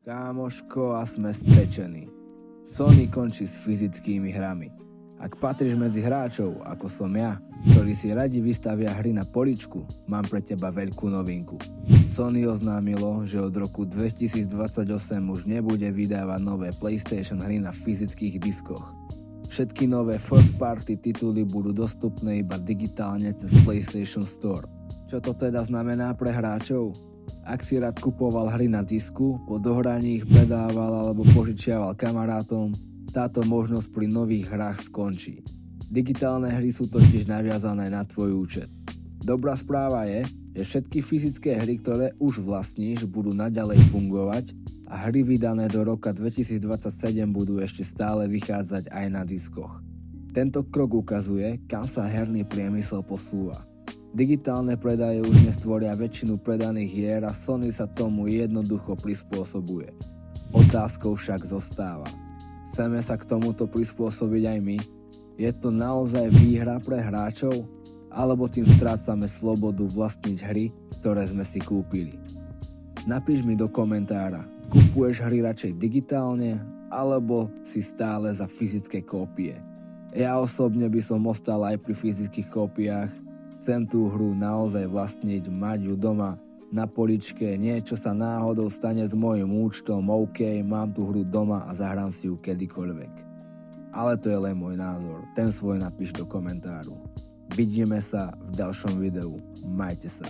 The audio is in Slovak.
Kámoško, a sme spečení. Sony končí s fyzickými hrami. Ak patríš medzi hráčov, ako som ja, ktorí si radi vystavia hry na poličku, mám pre teba veľkú novinku. Sony oznámilo, že od roku 2028 už nebude vydávať nové PlayStation hry na fyzických diskoch. Všetky nové first party tituly budú dostupné iba digitálne cez PlayStation Store. Čo to teda znamená pre hráčov? Ak si rád kupoval hry na disku, po dohraní ich predával alebo požičiaval kamarátom, táto možnosť pri nových hrách skončí. Digitálne hry sú totiž naviazané na tvoj účet. Dobrá správa je, že všetky fyzické hry, ktoré už vlastníš, budú naďalej fungovať a hry vydané do roka 2027 budú ešte stále vychádzať aj na diskoch. Tento krok ukazuje, kam sa herný priemysel posúva. Digitálne predaje už nestvoria väčšinu predaných hier a Sony sa tomu jednoducho prispôsobuje. Otázkou však zostáva. Chceme sa k tomuto prispôsobiť aj my? Je to naozaj výhra pre hráčov? Alebo tým strácame slobodu vlastniť hry, ktoré sme si kúpili? Napíš mi do komentára, kupuješ hry radšej digitálne, alebo si stále za fyzické kópie? Ja osobne by som ostal aj pri fyzických kópiách. Chcem tú hru naozaj vlastniť, mať ju doma na poličke, niečo sa náhodou stane s mojím účtom, OK, mám tú hru doma a zahrám si ju kedykoľvek. Ale to je len môj názor, ten svoj napíš do komentáru. Vidíme sa v ďalšom videu, majte sa.